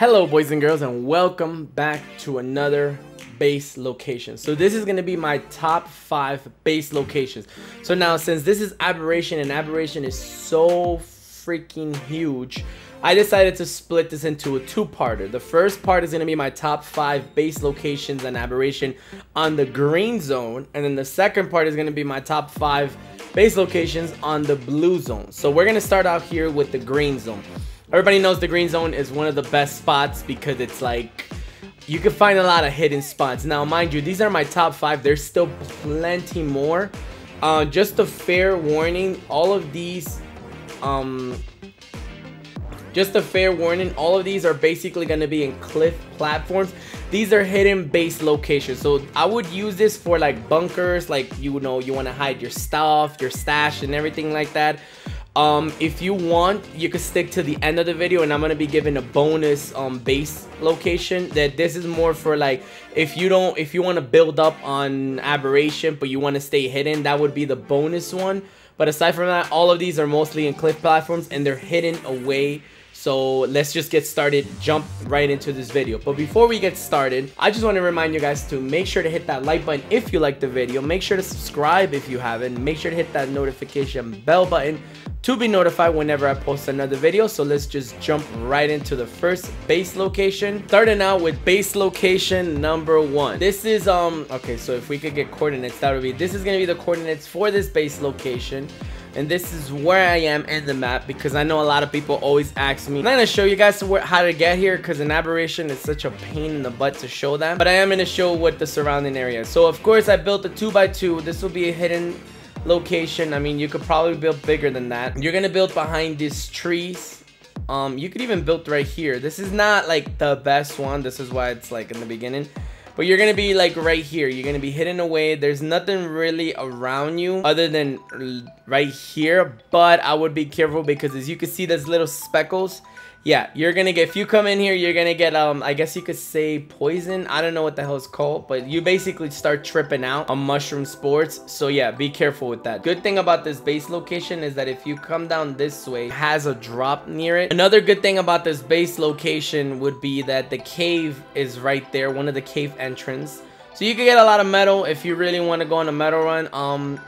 Hello boys and girls, and welcome back to another base location. So this is going to be my top 5 base locations. So now, since this is Aberration and Aberration is so freaking huge, I decided to split this into a two-parter. The first part is going to be my top 5 base locations and Aberration on the green zone, and then the second part is going to be my top 5 base locations on the blue zone. So we're going to start out here with the green zone. Everybody knows the green zone is one of the best spots because it's like you can find a lot of hidden spots. Now, mind you, these are my top 5. There's still plenty more. Just a fair warning, all of these are basically going to be in cliff platforms. These are hidden base locations, so I would use this for like bunkers, like you want to hide your stuff, your stash and everything like that. If you want, you could stick to the end of the video, and I'm gonna be giving a bonus base location. That this is more for like if you want to build up on Aberration but you want to stay hidden, that would be the bonus one. But aside from that, all of these are mostly in cliff platforms and they're hidden away. So let's just get started, jump right into this video. But before we get started, I just want to remind you guys to make sure to hit that like button if you like the video. Make sure to subscribe if you haven't. Make sure to hit that notification bell button to be notified whenever I post another video. So let's just jump right into the first base location. Starting out with base location number 1. This is okay, so if we could get coordinates, that would be, this is gonna be the coordinates for this base location. And this is where I am in the map, because I know a lot of people always ask me. I'm not gonna show you guys how to get here, because in Aberration it's such a pain in the butt to show them, but I am gonna show what the surrounding area is. So of course I built a 2x2. This will be a hidden location. I mean, you could probably build bigger than that. You're gonna build behind these trees. You could even build right here. This is not like the best one, this is why it's like in the beginning, but you're gonna be like right here. You're gonna be hidden away. There's nothing really around you other than right here, but I would be careful because as you can see, there's little speckles. Yeah, you're gonna get, if you come in here, you're gonna get I guess you could say poison. I don't know what the hell it's called, but you basically start tripping out on mushroom spores. So yeah, be careful with that. Good thing about this base location is that if you come down this way, it has a drop near it. Another good thing about this base location would be that the cave is right there, one of the cave entrance, so you can get a lot of metal if you really want to go on a metal run.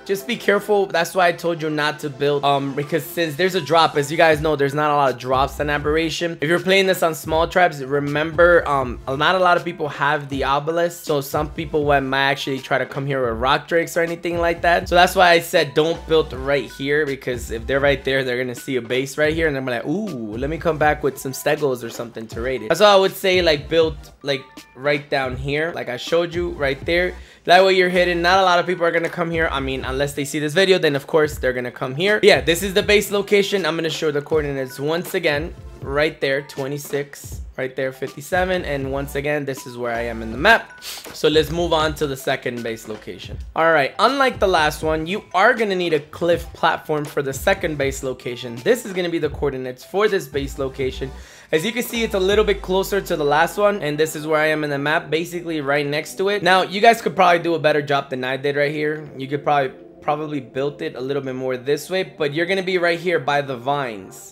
Just be careful. That's why I told you not to build, because since there's a drop, as you guys know, there's not a lot of drops in Aberration. If you're playing this on small traps, remember, not a lot of people have the obelisk, so some people might actually try to come here with rock drakes or anything like that. So that's why I said don't build right here, because if they're right there, they're gonna see a base right here and they're like, ooh, let me come back with some stegos or something to raid it. That's why I would say like build like right down here, like I showed you right there. That way you're hidden. Not a lot of people are gonna come here. I mean, unless they see this video, then of course they're gonna come here. Yeah, this is the base location. I'm gonna show the coordinates once again. Right there, 26. Right there, 57. And once again, this is where I am in the map. So let's move on to the second base location. All right, unlike the last one, you are gonna need a cliff platform for the second base location. This is gonna be the coordinates for this base location. As you can see, it's a little bit closer to the last one, and this is where I am in the map, basically right next to it. Now, you guys could probably do a better job than I did right here. You could probably built it a little bit more this way, but you're gonna be right here by the vines.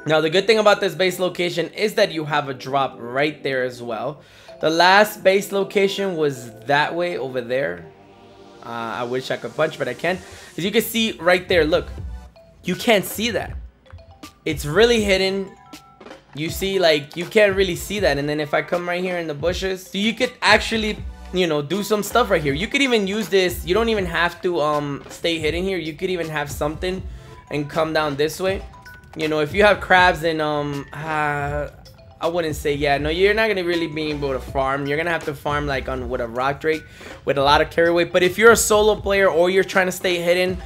Now, the good thing about this base location is that you have a drop right there as well. The last base location was that way over there. I wish I could punch, but I can't. As you can see right there, look, you can't see that. It's really hidden. You see, like, you can't really see that. And then if I come right here in the bushes, so you could actually, you know, do some stuff right here. You could even use this. You don't even have to stay hidden here. You could even have something and come down this way. You know, if you have crabs, then I wouldn't say, yeah, no, you're not gonna really be able to farm. You're gonna have to farm like with a rock drake with a lot of carry weight. But if you're a solo player or you're trying to stay hidden,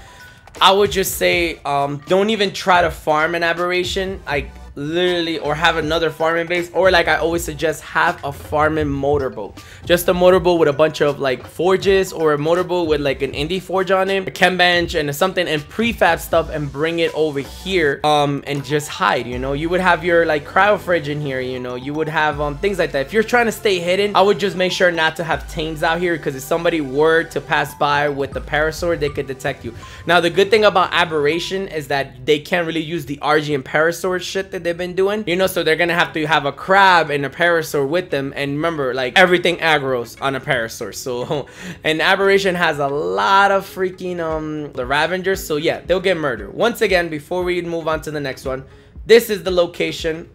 I would just say don't even try to farm an Aberration, like literally, or have another farming base, or like I always suggest, have a farming motorboat. Just a motorboat with a bunch of like forges, or a motorboat with like an indie forge on it, a chem bench and something, and prefab stuff, and bring it over here and just hide. You know, you would have your like cryo fridge in here, you know, you would have things like that. If you're trying to stay hidden, I would just make sure not to have tames out here, because if somebody were to pass by with the parasword, they could detect you. Now, the good thing about Aberration is that they can't really use the RG and parasword shit that that they've been doing, you know, so they're gonna have to have a crab and a parasaur with them. And remember, like, everything aggroes on a parasaur. So and Aberration has a lot of freaking the Ravengers, so yeah, they'll get murdered. Once again, before we move on to the next one, this is the location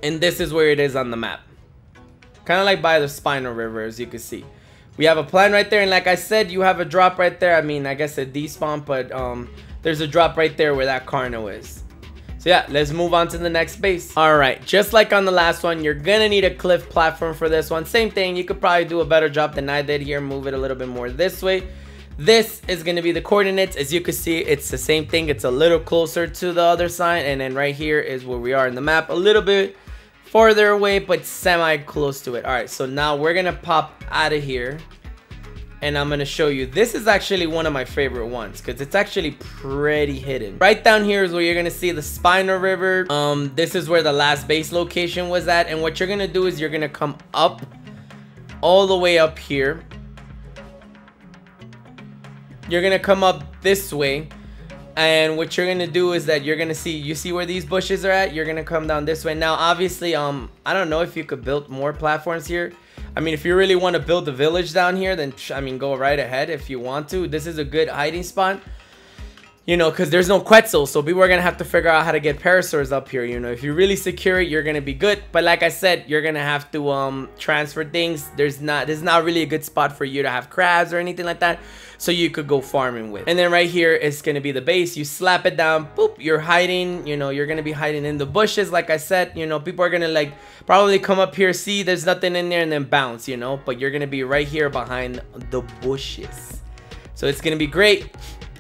and this is where it is on the map, kind of like by the Spinal River. As you can see, we have a plan right there, and like I said, you have a drop right there. I mean, I guess a despawn, but there's a drop right there where that Carno is. So yeah, let's move on to the next base. All right, just like on the last one, you're gonna need a cliff platform for this one. Same thing, you could probably do a better job than I did here. Move it a little bit more this way. This is gonna be the coordinates. As you can see, it's the same thing. It's a little closer to the other side, and then right here is where we are in the map, a little bit farther away, but semi close to it. All right, so now we're gonna pop out of here, and I'm gonna show you. This is actually one of my favorite ones because it's actually pretty hidden. Right down here is where you're gonna see the Spinal River. This is where the last base location was at, and what you're gonna do is you're gonna come up all the way up here. You're gonna come up this way, and what you're gonna do is that you're gonna see, you see where these bushes are at, you're gonna come down this way. Now obviously I don't know if you could build more platforms here. I mean, if you really want to build a village down here, then I mean, go right ahead if you want to. This is a good hiding spot, you know, because there's no Quetzal, so people are gonna have to figure out how to get parasaurs up here. You know, if you really secure it, you're gonna be good. But like I said, you're gonna have to transfer things. There's not really a good spot for you to have crabs or anything like that, so you could go farming with. And then right here is gonna be the base. You slap it down, boop, you're hiding. You know, you're gonna be hiding in the bushes. Like I said, you know, people are gonna like probably come up here, see there's nothing in there, and then bounce, you know, but you're gonna be right here behind the bushes. So it's gonna be great,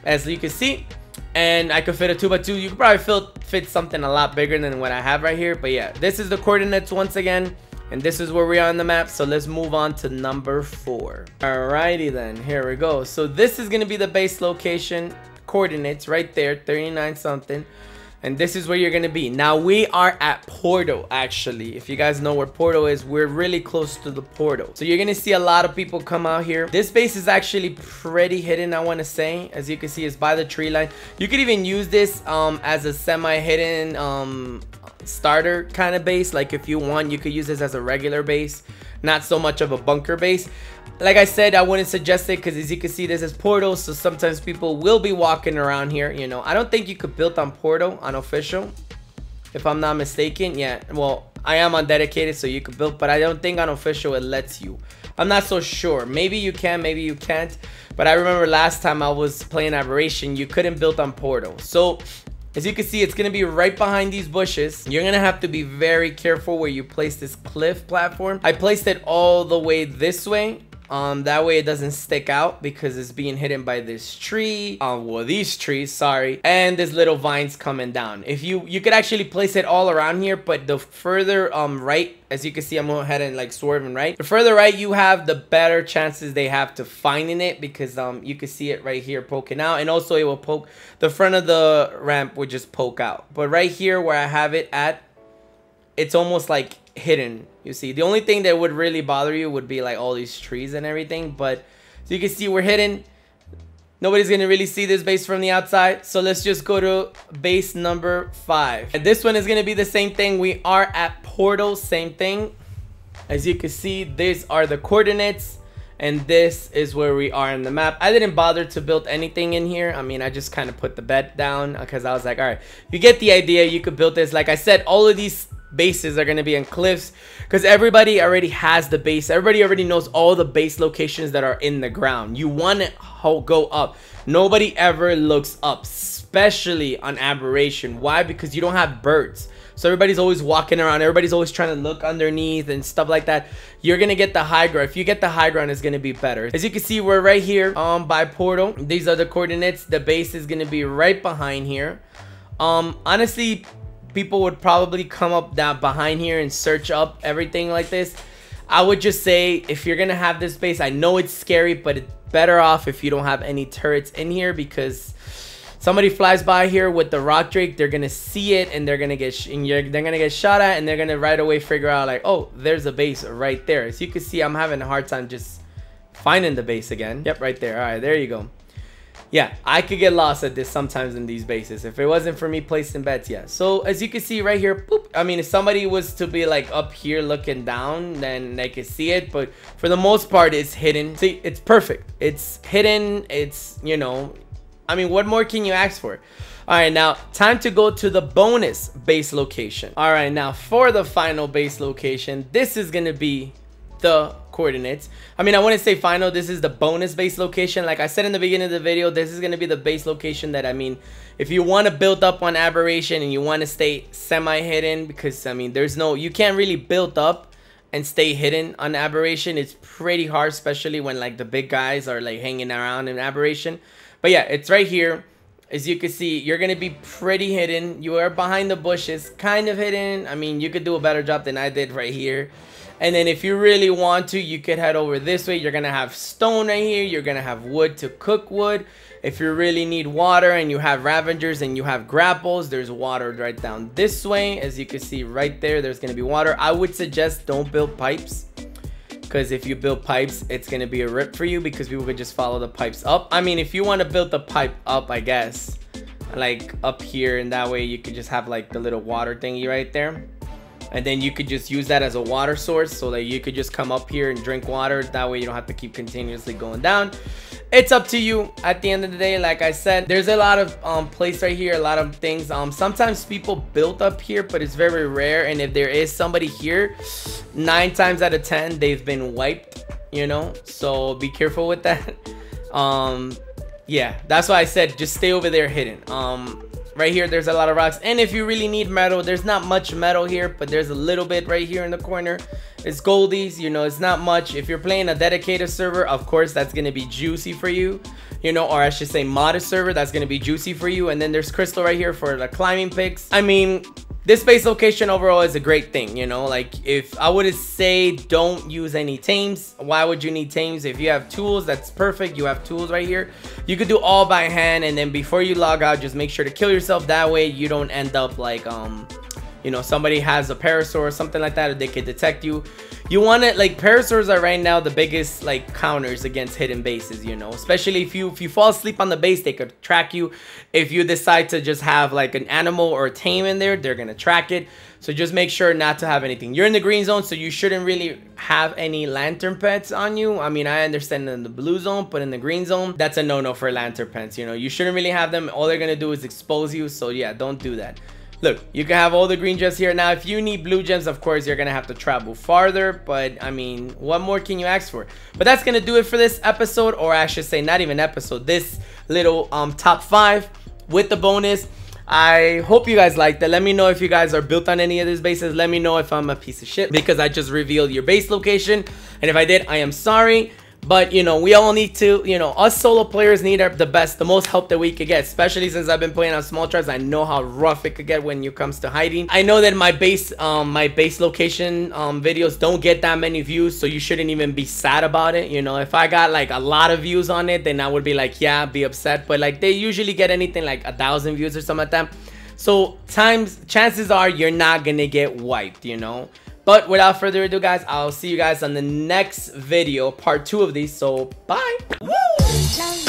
as you can see. And I could fit a 2x2. You could probably fit something a lot bigger than what I have right here. But yeah, this is the coordinates once again, and this is where we are on the map. So let's move on to number 4. Alrighty then, here we go. So this is gonna be the base location coordinates right there, 39 something. And this is where you're gonna be. Now we are at Portal, actually. If you guys know where Portal is, we're really close to the portal. So you're gonna see a lot of people come out here. This base is actually pretty hidden, I wanna say. As you can see, it's by the tree line. You could even use this as a semi-hidden starter kind of base. Like if you want, you could use this as a regular base, not so much of a bunker base. Like I said, I wouldn't suggest it because as you can see, this is Portal, so sometimes people will be walking around here. You know, I don't think you could build on Portal on official, if I'm not mistaken. Yeah, well, I am on dedicated, so you could build, but I don't think on official it lets you. I'm not so sure. Maybe you can, maybe you can't. But I remember last time I was playing Aberration, you couldn't build on Portal. So as you can see, it's gonna be right behind these bushes. You're gonna have to be very careful where you place this cliff platform. I placed it all the way this way. That way it doesn't stick out because it's being hidden by this tree, well, these trees, sorry, and there's little vines coming down. If you could actually place it all around here, but the further right, as you can see, I'm going ahead and like swerving right, the further right you have, the better chances they have to finding it, because you can see it right here poking out, and also it will poke, the front of the ramp would just poke out. But right here where I have it at, it's almost like hidden. You see, the only thing that would really bother you would be like all these trees and everything, but so you can see we're hidden. Nobody's gonna really see this base from the outside, so let's just go to base number 5, and this one is gonna be the same thing. We are at Portal, same thing. As you can see, these are the coordinates, and this is where we are in the map. I didn't bother to build anything in here. I mean, I just kind of put the bed down because I was like, all right, you get the idea. You could build this. Like I said, all of these bases are going to be in cliffs because everybody already has the base. Everybody already knows all the base locations that are in the ground. You want to go up. Nobody ever looks up, especially on Aberration. Why? Because you don't have birds, so everybody's always walking around. Everybody's always trying to look underneath and stuff like that. You're gonna get the high ground. If you get the high ground, it's gonna be better. As you can see, we're right here by Portal. These are the coordinates. The base is gonna be right behind here. Honestly, people would probably come up down behind here and search up everything like this. I would just say, if you're gonna have this base, I know it's scary, but it's better off if you don't have any turrets in here, because somebody flies by here with the rock drake, they're gonna see it and they're gonna get shot at, and they're gonna right away figure out like, oh, there's a base right there. As you can see, I'm having a hard time just finding the base again. Yep, right there. All right, there you go. yeah, I could get lost at this sometimes in these bases if it wasn't for me placing bets. Yeah, so as you can see right here, boop, I mean, if somebody was to be like up here looking down, then they could see it, but for the most part it's hidden. See, it's perfect, it's hidden, it's, you know, I mean, what more can you ask for? All right, now time to go to the bonus base location. All right, now for the final base location, this is gonna be the coordinates. I mean, I wouldn't say final, this is the bonus base location. Like I said in the beginning of the video, this is going to be the base location that, I mean, if you want to build up on aberration and you want to stay semi hidden, because I mean, there's no, you can't really build up and stay hidden on aberration. It's pretty hard, especially when like the big guys are like hanging around in aberration. But yeah, it's right here. As you can see, you're going to be pretty hidden. You are behind the bushes, kind of hidden. I mean, you could do a better job than I did right here. And then if you really want to, you could head over this way. You're going to have stone right here. You're going to have wood to cook wood. If you really need water and you have Ravengers and you have grapples, there's water right down this way. As you can see right there, there's going to be water. I would suggest don't build pipes, because if you build pipes, it's going to be a rip for you, because people could just follow the pipes up. I mean, if you want to build the pipe up, I guess, like up here, and that way you could just have like the little water thingy right there. And then you could just use that as a water source, so that you could just come up here and drink water. That way you don't have to keep continuously going down. It's up to you at the end of the day. Like I said, there's a lot of place right here, a lot of things. Sometimes people build up here, but it's very rare. And if there is somebody here, 9 times out of 10 they've been wiped, you know, so be careful with that. Yeah, that's why I said just stay over there hidden. Right here, there's a lot of rocks. And if you really need metal, there's not much metal here, but there's a little bit right here in the corner. It's goldies, you know, it's not much. If you're playing a dedicated server, of course, that's going to be juicy for you, you know, or I should say modded server, that's going to be juicy for you. And then there's crystal right here for the climbing picks. I mean, this base location overall is a great thing, you know. Like, if I would say don't use any tames. Why would you need tames? If you have tools, that's perfect. You have tools right here. You could do all by hand, and then before you log out, just make sure to kill yourself. That way you don't end up like you know, somebody has a parasaur or something like that, or they could detect you. You want it, like, parasaurs are right now the biggest like counters against hidden bases, you know, especially if you fall asleep on the base, they could track you. If you decide to just have like an animal or a tame in there, they're gonna track it. So just make sure not to have anything. You're in the green zone, so you shouldn't really have any lantern pets on you. I mean, I understand in the blue zone, but in the green zone, that's a no-no for lantern pets, you know. You shouldn't really have them. All they're gonna do is expose you, so yeah, don't do that. Look, you can have all the green gems here. Now, if you need blue gems, of course, you're going to have to travel farther. But, I mean, what more can you ask for? But that's going to do it for this episode. Or I should say, not even episode. This little top 5 with the bonus. I hope you guys liked it. Let me know if you guys are built on any of these bases. Let me know if I'm a piece of shit, because I just revealed your base location. And if I did, I am sorry. But, you know, we all need to, you know, us solo players need the most help that we could get. Especially since I've been playing on small tribes. I know how rough it could get when it comes to hiding. I know that my base location videos don't get that many views. So you shouldn't even be sad about it. You know, if I got like a lot of views on it, then I would be like, yeah, be upset. But like, they usually get anything like 1,000 views or something like that. So chances are you're not gonna get wiped, you know. But without further ado, guys, I'll see you guys on the next video, part 2 of these. So, bye. Woo!